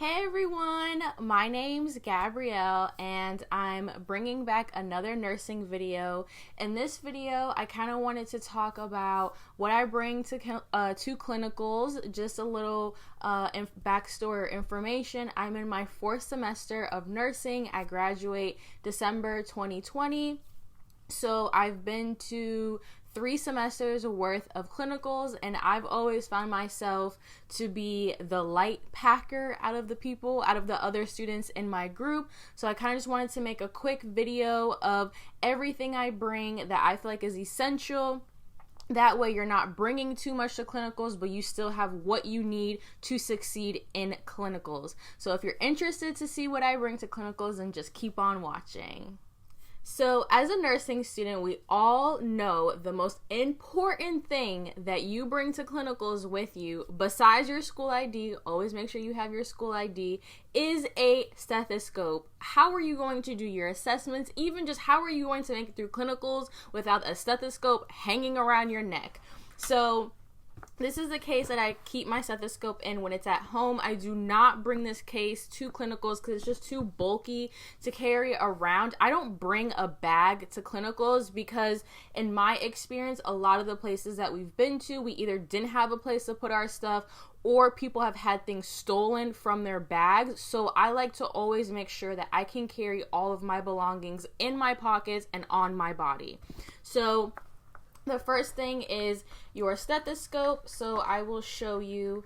Hey everyone, my name's Gabrielle and I'm bringing back another nursing video. In this video, I kind of wanted to talk about what I bring to clinicals, just a little backstory or information. I'm in my 4th semester of nursing. I graduate December 2020. So I've been to 3 semesters worth of clinicals, and I've always found myself to be the light packer out of the other students in my group. So I kind of just wanted to make a quick video of everything I bring that I feel like is essential. That way you're not bringing too much to clinicals, but you still have what you need to succeed in clinicals. So if you're interested to see what I bring to clinicals, then just keep on watching. So as a nursing student, we all know the most important thing that you bring to clinicals with you, besides your school ID, always make sure you have your school ID, is a stethoscope. How are you going to do your assessments? Even just how are you going to make it through clinicals without a stethoscope hanging around your neck? So this is the case that I keep my stethoscope in when it's at home. I do not bring this case to clinicals because it's just too bulky to carry around. I don't bring a bag to clinicals because in my experience, a lot of the places that we've been to, we either didn't have a place to put our stuff or people have had things stolen from their bags. So I like to always make sure that I can carry all of my belongings in my pockets and on my body. So the first thing is your stethoscope. So I will show you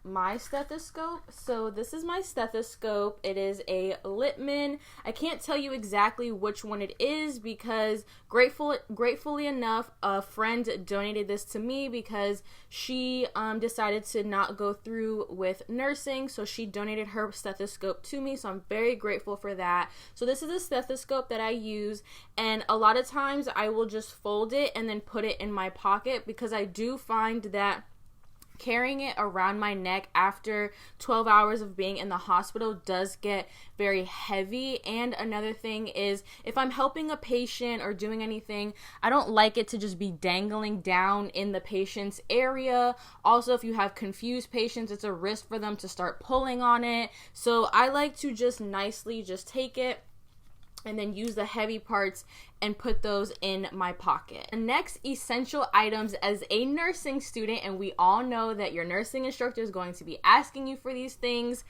my stethoscope. So this is my stethoscope. It is a Littman. I can't tell you exactly which one it is because gratefully enough, a friend donated this to me because she decided to not go through with nursing. So she donated her stethoscope to me. So I'm very grateful for that. So this is a stethoscope that I use, and a lot of times I will just fold it and then put it in my pocket because I do find that carrying it around my neck after 12 hours of being in the hospital does get very heavy. And another thing is, if I'm helping a patient or doing anything, I don't like it to just be dangling down in the patient's area. Also, if you have confused patients, it's a risk for them to start pulling on it. So I like to just nicely just take it and then use the heavy parts and put those in my pocket. The next essential items as a nursing student, and we all know that your nursing instructor is going to be asking you for these things,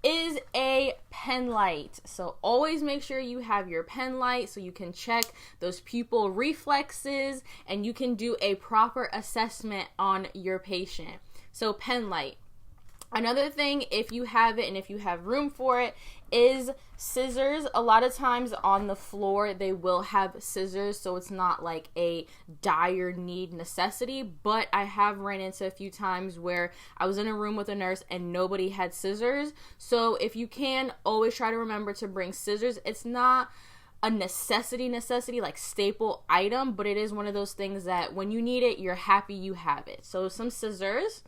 is a pen light. So always make sure you have your pen light so you can check those pupil reflexes and you can do a proper assessment on your patient. So pen light. Another thing, if you have it and if you have room for it, is scissors. A lot of times on the floor they will have scissors, so it's not like a dire need necessity, but I have ran into a few times where I was in a room with a nurse and nobody had scissors. So if you can, always try to remember to bring scissors. It's not a necessity like staple item, but it is one of those things that when you need it, you're happy you have it. So some scissors.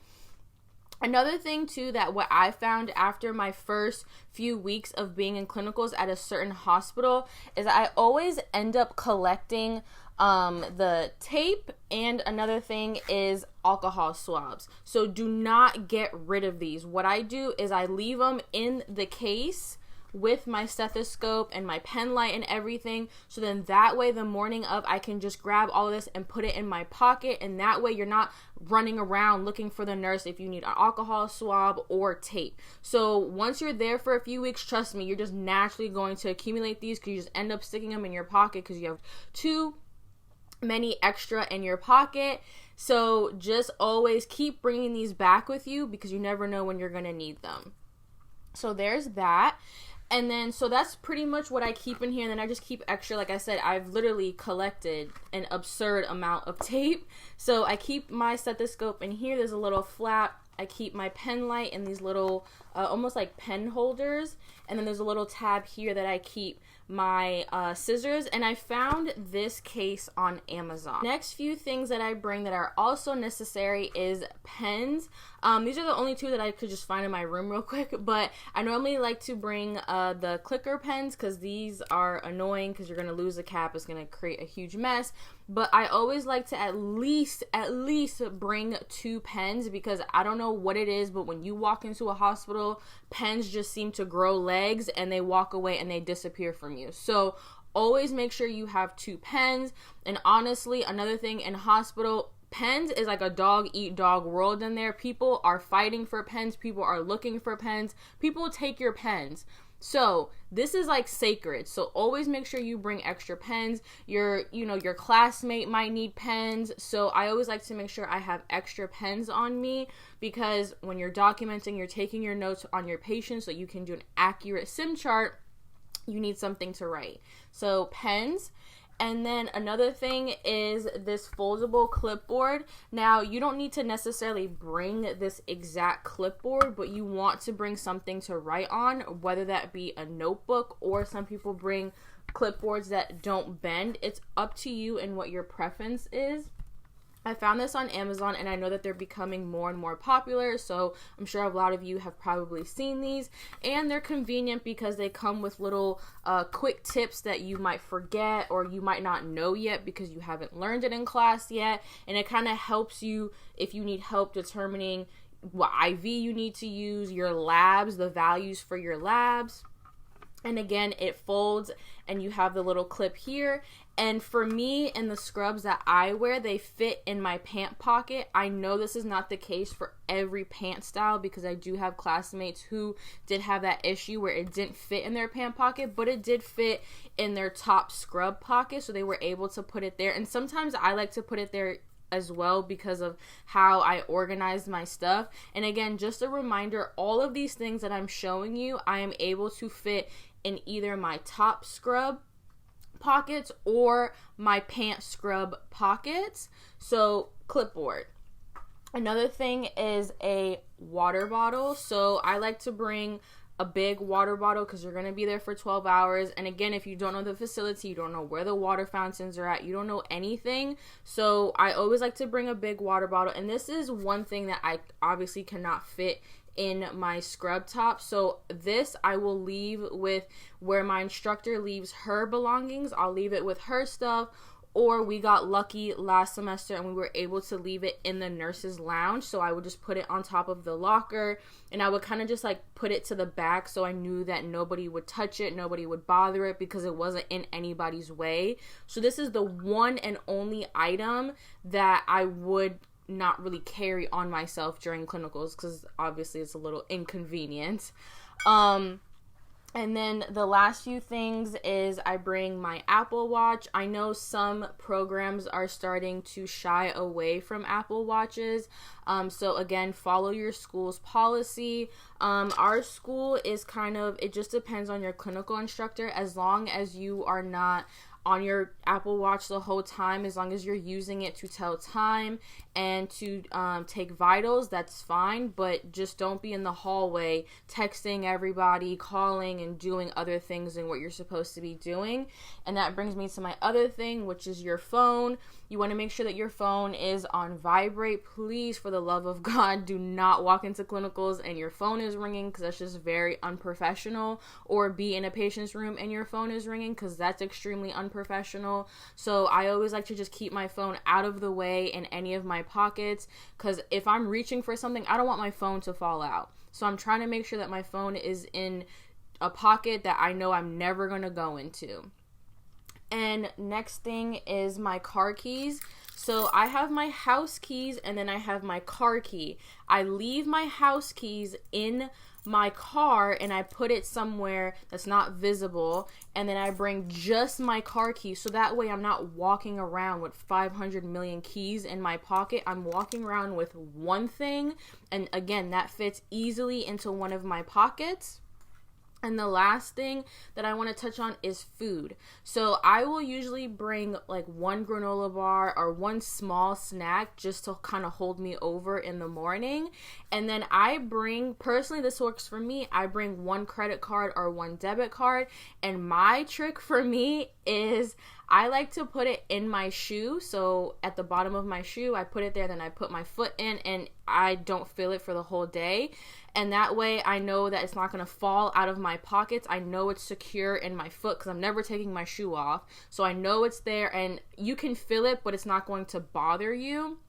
Another thing too, that what I found after my first few weeks of being in clinicals at a certain hospital is I always end up collecting the tape, and another thing is alcohol swabs. So do not get rid of these. What I do is I leave them in the case with my stethoscope and my pen light and everything, so then that way the morning of I can just grab all of this and put it in my pocket, and that way you're not running around looking for the nurse if you need an alcohol swab or tape. So once you're there for a few weeks, trust me, you're just naturally going to accumulate these because you just end up sticking them in your pocket because you have too many extra in your pocket. So just always keep bringing these back with you because you never know when you're going to need them. So there's that. And then, so that's pretty much what I keep in here. And then I just keep extra. Like I said, I've literally collected an absurd amount of tape. So I keep my stethoscope in here. There's a little flap. I keep my pen light in these little, almost like pen holders. And then there's a little tab here that I keep my scissors, and I found this case on Amazon. Next few things that I bring that are also necessary is pens. These are the only 2 that I could just find in my room real quick, but I normally like to bring the clicker pens because these are annoying because you're going to lose the cap. It's going to create a huge mess. but I always like to at least bring 2 pens, because I don't know what it is, but when you walk into a hospital, pens just seem to grow legs and they walk away and they disappear from you. So always make sure you have 2 pens. And honestly, another thing in hospital, pens is like a dog eat dog world in there. People are fighting for pens. People are looking for pens. People take your pens. So this is like sacred. So always make sure you bring extra pens. Your classmate might need pens. So I always like to make sure I have extra pens on me, because when you're documenting, you're taking your notes on your patient so you can do an accurate sim chart, you need something to write. So pens. And then another thing is this foldable clipboard. Now, you don't need to necessarily bring this exact clipboard, but you want to bring something to write on, whether that be a notebook, or some people bring clipboards that don't bend. It's up to you and what your preference is. I found this on Amazon, and I know that they're becoming more and more popular, so I'm sure a lot of you have probably seen these, and they're convenient because they come with little quick tips that you might forget or you might not know yet because you haven't learned it in class yet, and it kind of helps you if you need help determining what IV you need to use, your labs, the values for your labs. And again, it folds and you have the little clip here. And for me and the scrubs that I wear, they fit in my pant pocket. I know this is not the case for every pant style, because I do have classmates who did have that issue where it didn't fit in their pant pocket, but it did fit in their top scrub pocket, so they were able to put it there. And sometimes I like to put it there as well because of how I organize my stuff. And again, just a reminder, all of these things that I'm showing you, I am able to fit in either my top scrub pockets or my pant scrub pockets. So clipboard. Another thing is a water bottle. So I like to bring a big water bottle because you're going to be there for 12 hours. And again, if you don't know the facility, you don't know where the water fountains are at, you don't know anything. So I always like to bring a big water bottle. And this is one thing that I obviously cannot fit in my scrub top. So this I will leave with where my instructor leaves her belongings. I'll leave it with her stuff. Or we got lucky last semester and we were able to leave it in the nurse's lounge. So I would just put it on top of the locker, and I would kind of just like put it to the back so I knew that nobody would touch it, nobody would bother it, because it wasn't in anybody's way. So this is the one and only item that I would not really carry on myself during clinicals, because obviously it's a little inconvenient. And then the last few things is I bring my Apple Watch. I know some programs are starting to shy away from Apple Watches. So again, follow your school's policy. Our school is it just depends on your clinical instructor. As long as you are not on your Apple Watch the whole time, as long as you're using it to tell time and to take vitals, that's fine. But just don't be in the hallway texting everybody, calling, and doing other things than what you're supposed to be doing. And that brings me to my other thing, which is your phone. You want to make sure that your phone is on vibrate. Please, for the love of God, do not walk into clinicals and your phone is ringing, because that's just very unprofessional. Or be in a patient's room and your phone is ringing, because that's extremely unprofessional. So I always like to just keep my phone out of the way in any of my pockets, because if I'm reaching for something, I don't want my phone to fall out. So I'm trying to make sure that my phone is in a pocket that I know I'm never going to go into. And next thing is my car keys. So I have my house keys and then I have my car key. I leave my house keys in my car and I put it somewhere that's not visible, and then I bring just my car keys, so that way I'm not walking around with 500 million keys in my pocket. I'm walking around with one thing, and again, that fits easily into one of my pockets. And the last thing that I want to touch on is food. So I will usually bring like one granola bar or one small snack just to kind of hold me over in the morning. And then I bring, personally this works for me, I bring one credit card or one debit card. And my trick for me is I like to put it in my shoe. So at the bottom of my shoe, I put it there, then I put my foot in, and I don't feel it for the whole day. And that way I know that it's not going to fall out of my pockets. I know it's secure in my foot because I'm never taking my shoe off. So I know it's there, and you can feel it, but it's not going to bother you.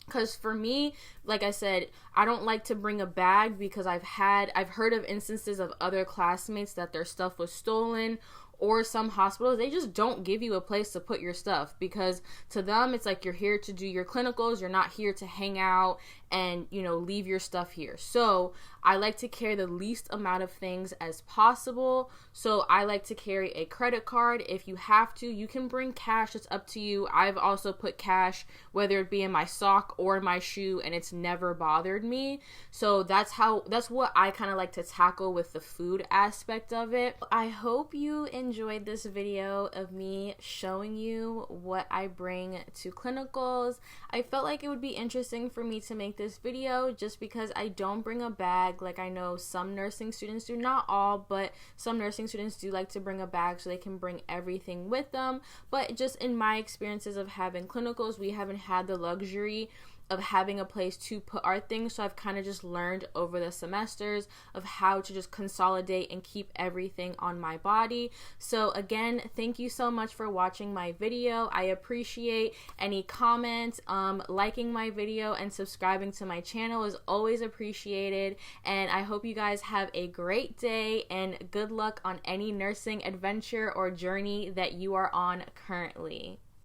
Because for me, like I said, I don't like to bring a bag because I've heard of instances of other classmates that their stuff was stolen, or some hospitals, they just don't give you a place to put your stuff because to them, it's like you're here to do your clinicals. You're not here to hang out and, you know, leave your stuff here. So I like to carry the least amount of things as possible. So I like to carry a credit card. If you have to, you can bring cash. It's up to you. I've also put cash, whether it be in my sock or in my shoe, and it's never bothered me. So that's what I kind of like to tackle with the food aspect of it. I hope you enjoyed this video of me showing you what I bring to clinicals. I felt like it would be interesting for me to make this video just because I don't bring a bag like I know some nursing students do. Not all, but some nursing students do like to bring a bag so they can bring everything with them. But just in my experiences of having clinicals, we haven't had the luxury of having a place to put our things. So I've kind of just learned over the semesters of how to just consolidate and keep everything on my body. So again, thank you so much for watching my video. I appreciate any comments. Liking my video and subscribing to my channel is always appreciated. And I hope you guys have a great day and good luck on any nursing adventure or journey that you are on currently.